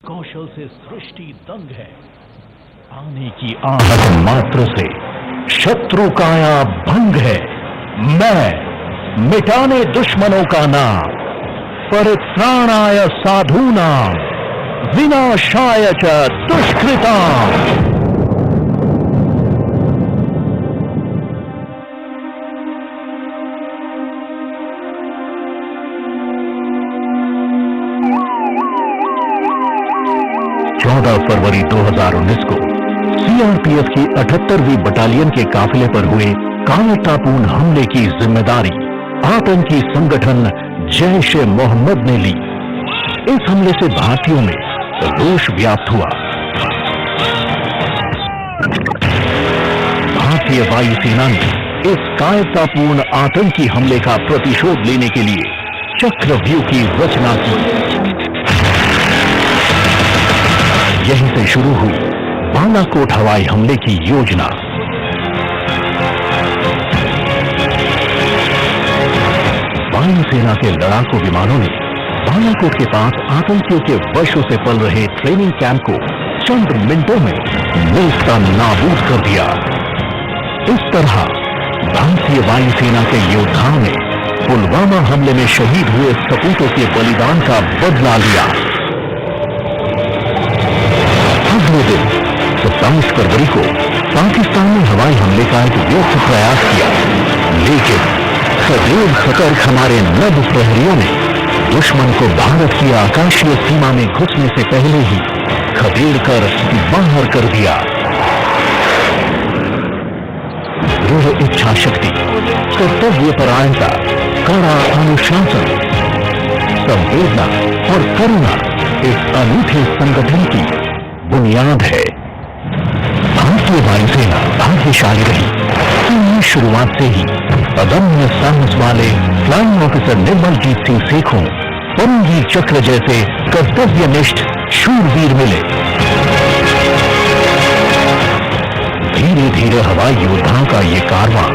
कौशल से सृष्टि दंग है। आने की आहट मात्र से शत्रु काया भंग है। मैं मिटाने दुश्मनों का नाम, परित्राणाय साधूनां, विनाशाय च दुष्कृताम्। फरवरी 2019 को सीआरपीएफ की 78वीं बटालियन के काफिले पर हुए कायरतापूर्ण हमले की जिम्मेदारी आतंकी संगठन जैश ए मोहम्मद ने ली। इस हमले से भारतीयों में रोष व्याप्त हुआ। भारतीय वायुसेना ने इस कायरतापूर्ण आतंकी हमले का प्रतिशोध लेने के लिए चक्रव्यूह की रचना की। यहीं से शुरू हुई बालाकोट हवाई हमले की योजना। वायुसेना के लड़ाकू विमानों ने बालाकोट के पास आतंकियों के वर्षों से पल रहे ट्रेनिंग कैंप को चंद मिनटों में नेस्ता नाबूद कर दिया। इस तरह भारतीय वायुसेना के योद्धाओं ने पुलवामा हमले में शहीद हुए सपूतों के बलिदान का बदला लिया। अगले दिन 27 फरवरी को पाकिस्तान ने हवाई हमले का एक व्यर्थ प्रयास किया, लेकिन सदैव सतर्क हमारे नभ प्रहरियों ने दुश्मन को भारत की आकाशीय सीमा में घुसने से पहले ही खदेड़ कर बाहर कर दिया। दृढ़ इच्छा शक्ति, कर्तव्यपरायणता, कड़ा अनुशासन, संवेदना और करुणा इस अनूठे संगठन की बुनियाद है। भारतीय वायुसेना भाग्यशाली रही। इनमें शुरुआत से ही अदम्य साहस वाले फ्लाइंग ऑफिसर निर्मलजीत सिंह सेखों, परमवीर चक्र जैसे कर्तव्यनिष्ठ शूरवीर मिले। धीरे धीरे हवाई योद्धाओं का ये कारवां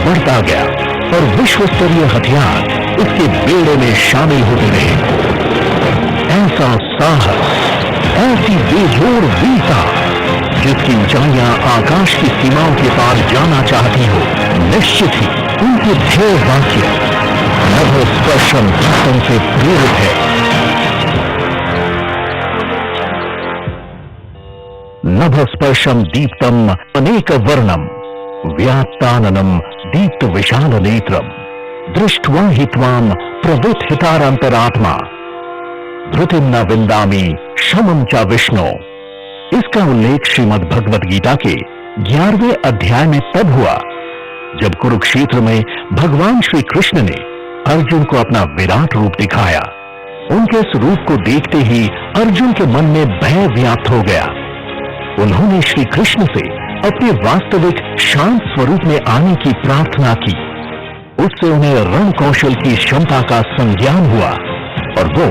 बढ़ता गया और विश्व स्तरीय हथियार इसके बेड़े में शामिल होते रहे। ऐसा साहस, ऐसी बेजोड़ वीरता जिसकी ऊंचाइयां आकाश की सीमाओं के पार जाना चाहती हो, निश्चित ही उनके ध्येय वाक्य नभ स्पर्शम दीप्तम से प्रेरित है। नभ स्पर्शम दीप्तम अनेक वर्णम व्याप्ताननम दीप्त विशाल नेत्रम दृष्ट्वा हि त्वाम प्रवृत्हितारंतरात्मा धृतिम न विंदामि शमम च विष्णु। इसका उल्लेख श्रीमद् भगवद गीता के 11वें अध्याय में तब हुआ जब कुरुक्षेत्र में भगवान श्री कृष्ण ने अर्जुन को अपना विराट रूप दिखाया। उनके इस रूप को देखते ही अर्जुन के मन में भय व्याप्त हो गया। उन्होंने श्री कृष्ण से अपने वास्तविक शांत स्वरूप में आने की प्रार्थना की। उससे उन्हें रण कौशल की क्षमता का संज्ञान हुआ और वो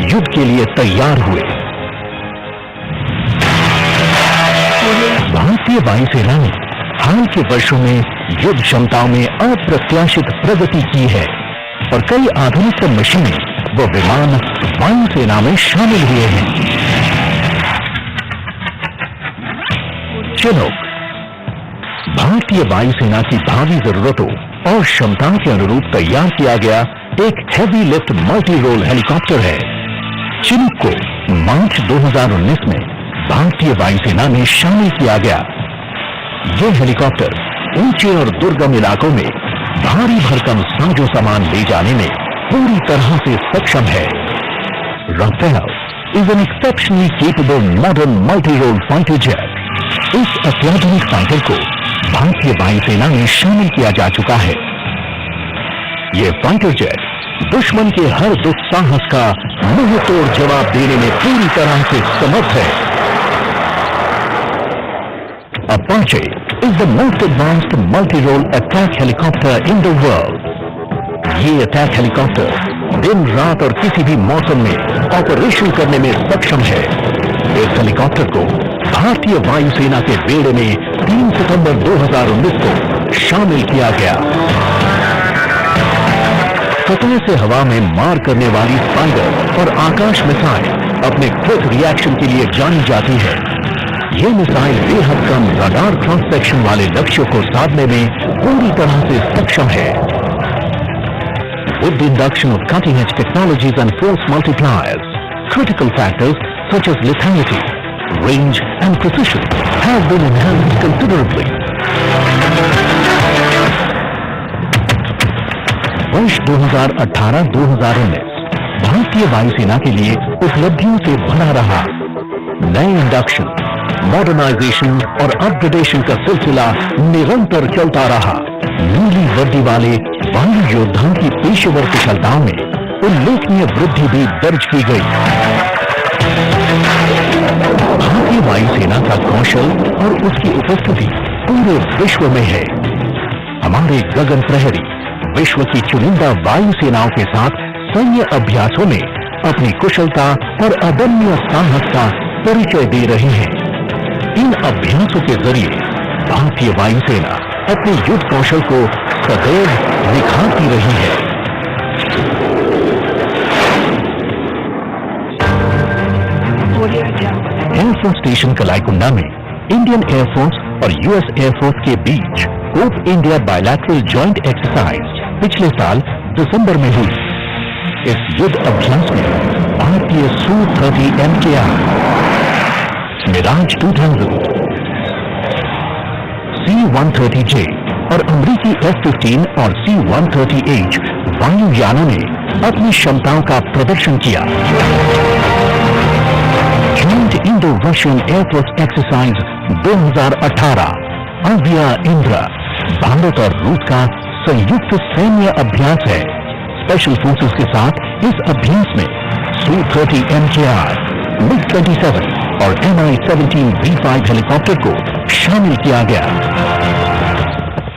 युद्ध के लिए तैयार हुए। भारतीय वायुसेना ने हाल के वर्षों में युद्ध क्षमताओं में अप्रत्याशित प्रगति की है और कई आधुनिक मशीनें व विमान वायुसेना में शामिल हुए हैं। चलो, भारतीय वायुसेना की भावी जरूरतों और क्षमताओं के अनुरूप तैयार किया गया एक heavy lift multi role helicopter है। चिनूक को मार्च 2019 में भारतीय वायुसेना में शामिल किया गया। यह हेलीकॉप्टर ऊंचे और दुर्गम इलाकों में भारी भरकम साजो सामान ले जाने में पूरी तरह से सक्षम है। Rafale is an exceptionally capable modern multi role fighter jet. इस अत्याधुनिक फाइटर को भारतीय वायुसेना में शामिल किया जा चुका है। यह फाइटर जेट दुश्मन के हर दुस्साहस का मुंहतोड़ जवाब देने में पूरी तरह से समर्थ है। Apache is the most advanced multi role attack helicopter in the world. ये अटैक हेलीकॉप्टर दिन रात और किसी भी मौसम में ऑपरेशन करने में सक्षम है। इस हेलीकॉप्टर को भारतीय वायुसेना के बेड़े में 3 सितंबर 2019 को शामिल किया गया। सतह से हवा में मार करने वाली स्पाइडर और आकाश मिसाइल अपने क्विक रिएक्शन के लिए जानी जाती है। ये मिसाइल बेहद कम रडार क्रॉस सेक्शन वाले लक्ष्यों को साधने में पूरी तरह से सक्षम है। With the induction of cutting-edge technologies and force multipliers, critical factors such as lethality, range and precision have been enhanced considerably. वर्ष 2018-2019 भारतीय वायुसेना के लिए उपलब्धियों से भरा रहा। नए इंडक्शन, मॉडर्नाइजेशन और अपग्रेडेशन का सिलसिला निरंतर चलता रहा। नीली वर्दी वाले वायु योद्धाओं की पेशेवर कुशलताओं में उल्लेखनीय वृद्धि भी दर्ज की गई। भारतीय वायुसेना का कौशल और उसकी उपस्थिति पूरे विश्व में है। हमारे गगन प्रहरी विश्व की चुनिंदा वायुसेनाओं के साथ सैन्य अभ्यासों में अपनी कुशलता और अदम्य साहस का परिचय दे रहे हैं। इन अभ्यासों के जरिए भारतीय वायुसेना अपने युद्ध कौशल को सदैव निखारती रही है। एयरफोर्स स्टेशन कलाईकुंडा में इंडियन एयरफोर्स और यूएस एयरफोर्स के बीच Cope India bilateral joint exercise पिछले साल दिसंबर में हुई। इस युद्ध अभ्यास में भारतीय Su-30 MKI, मिराज 2000, C-130J और अमेरिकी F-15 और C-130H वायुयानों ने अपनी क्षमताओं का प्रदर्शन किया। Joint Indo-Russian air force exercise 2018 अव्या Indra Bharat और रूस का संयुक्त सैन्य अभ्यास है। स्पेशल फोर्सेस के साथ इस अभ्यास में Su-30 MKI, MiG-27 और Mi-17V5 हेलीकॉप्टर को शामिल किया गया।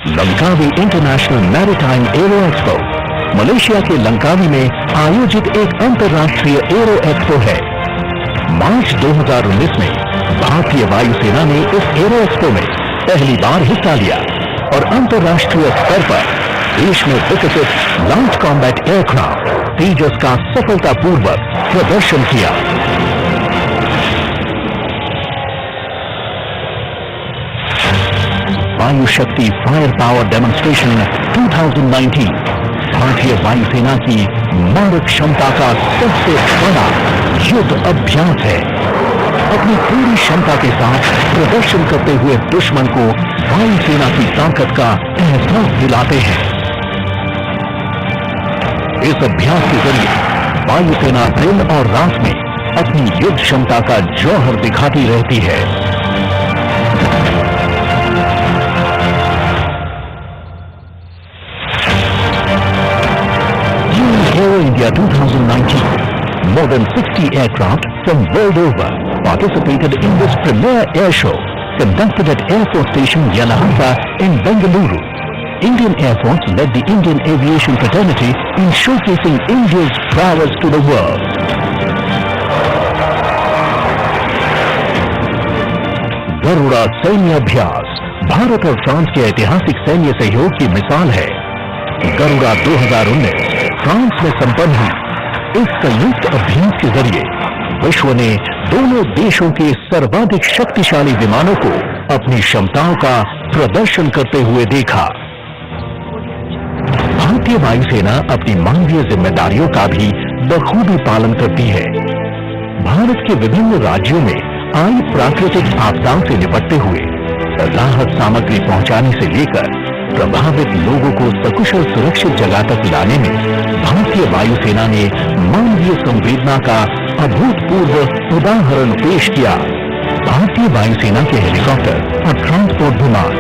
Langkawi international maritime arrow expo Malaysia के लंकावी में आयोजित एक अंतर्राष्ट्रीय एरो एक्सपो है। मार्च 2019 में भारतीय वायुसेना ने इस एरो एक्सपो में पहली बार हिस्सा लिया और अंतर्राष्ट्रीय स्तर पर देश में विकसित लॉन्च कॉम्बैट एयरक्राफ्ट तेजस का सफलतापूर्वक प्रदर्शन किया। वायु शक्ति फायर पावर डेमोन्स्ट्रेशन 2019 भारतीय वायुसेना की मारक क्षमता का सबसे बड़ा युद्ध अभ्यास है। अपनी पूरी क्षमता के साथ प्रदर्शन करते हुए दुश्मन को वायुसेना की ताकत का एहसास दिलाते हैं। इस अभ्यास के जरिए वायुसेना दिन और रात में अपनी युद्ध क्षमता का जौहर दिखाती रहती है। Aero India 2019, more than 60 aircraft from world over participated in this premier air show conducted at Air Force Station Yelahanka in Bengaluru. Indian Air Force led the Indian aviation fraternity in showcasing India's prowess to the world. Garuda सैन्य अभ्यास भारत और France के ऐतिहासिक सैन्य सहयोग की मिसाल है। गरुड़ा 2019 फ्रांस में संपन्न हुई। इस संयुक्त अभ्यास के जरिए विश्व ने दोनों देशों के सर्वाधिक शक्तिशाली विमानों को अपनी क्षमताओं का प्रदर्शन करते हुए देखा। भारतीय वायुसेना अपनी मानवीय जिम्मेदारियों का भी बखूबी पालन करती है। भारत के विभिन्न राज्यों में आई प्राकृतिक आपदाओं से निपटते हुए राहत सामग्री पहुंचाने से लेकर प्रभावित लोगों को सकुशल सुरक्षित जगह तक लाने में भारतीय वायुसेना ने मानवीय संवेदना का अभूतपूर्व उदाहरण पेश किया। भारतीय वायुसेना के हेलीकॉप्टर और ट्रांसपोर्ट विमान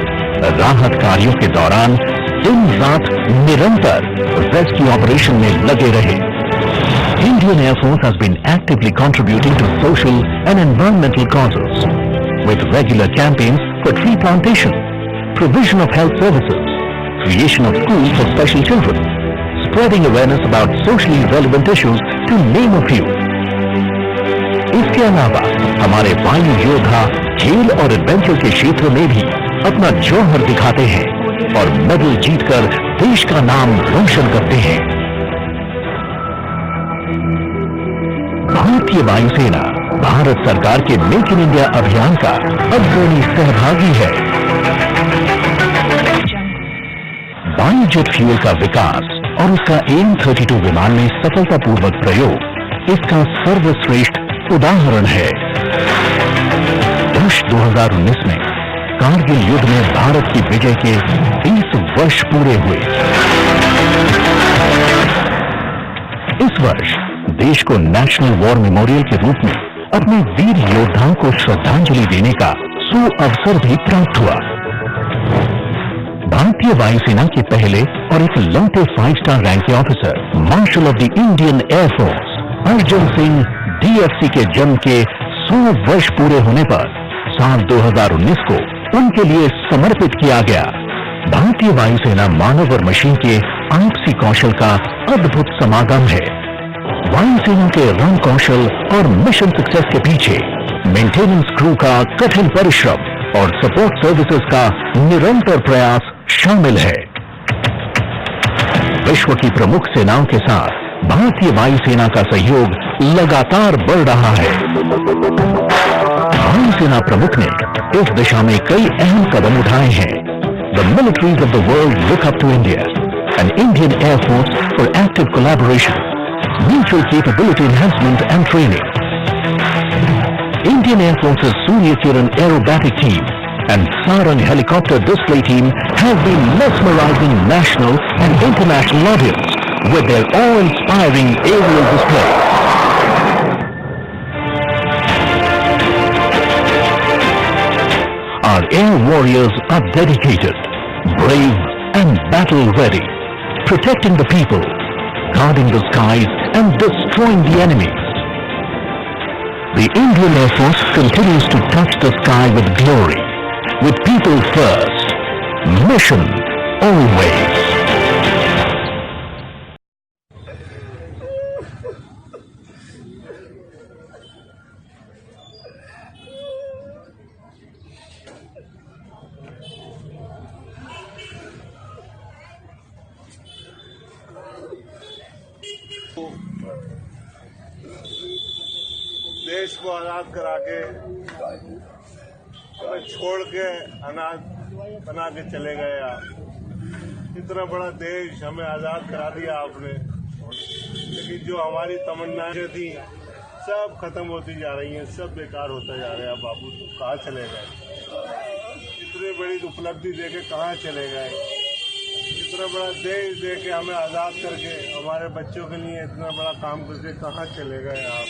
राहत कार्यों के दौरान दिन रात निरंतर रेस्क्यू ऑपरेशन में लगे रहे। Indian Air Force has been actively contributing to social and environmental causes with regular campaigns for tree plantation, provision of health services, creation of schools for special children, spreading awareness about socially relevant issues, to name a few. इसके अलावा हमारे वायु योद्धा खेल और adventure के क्षेत्र में भी अपना जौहर दिखाते हैं और मेडल जीतकर देश का नाम रोशन करते हैं। भारतीय वायुसेना भारत सरकार के मेक इन इंडिया अभियान का अग्रणी सहभागी है। बायोजेट फ्यूल का विकास और उसका AN-32 विमान में सफलतापूर्वक प्रयोग इसका सर्वश्रेष्ठ उदाहरण है। वर्ष 2019 में कारगिल युद्ध में भारत की विजय के 20 वर्ष पूरे हुए। इस वर्ष देश को नेशनल वॉर मेमोरियल के रूप में अपने वीर योद्धाओं को श्रद्धांजलि देने का सुअवसर भी प्राप्त हुआ। भारतीय वायुसेना के पहले और एक लौटे 5 स्टार रैंक के officer marshal of the Indian air force Arjun Singh DFC के जन्म के 100 वर्ष पूरे होने पर साल 2019 को उनके लिए समर्पित किया गया। भारतीय वायुसेना मानव और मशीन के आपसी कौशल का अद्भुत समागम है। वायुसेना के रण कौशल और मिशन सक्सेस के पीछे मेंटेनेंस क्रू का कठिन परिश्रम और सपोर्ट सर्विसेज का निरंतर प्रयास शामिल है। विश्व की प्रमुख सेनाओं के साथ भारतीय वायुसेना का सहयोग लगातार बढ़ रहा है। वायुसेना प्रमुख ने इस दिशा में कई अहम कदम उठाए हैं। The militaries of the world look up to India, an Indian Air Force for active collaboration, mutual capability enhancement and training. Indian Air Force's Surya Kiran aerobatic team and Sarang helicopter display team have been mesmerizing national and international audience with their awe-inspiring aerial display. Our air warriors are dedicated, brave and battle-ready, protecting the people, guarding the skies and destroying the enemies. The Indian Air Force continues to touch the sky with glory, with people first, mission always. देश को आजाद करा के हमें छोड़ के अनाथ बना के चले गए आप। इतना बड़ा देश हमें आजाद करा दिया आपने, लेकिन जो हमारी तमन्नाएं थी सब खत्म होती जा रही हैं, सब बेकार होता जा रहा है। बाबू तो कहाँ चले गए? इतनी बड़ी उपलब्धि देके कहाँ चले गए? इतना बड़ा देश देके हमें आजाद करके हमारे बच्चों के लिए इतना बड़ा काम करके कहाँ चले गए आप?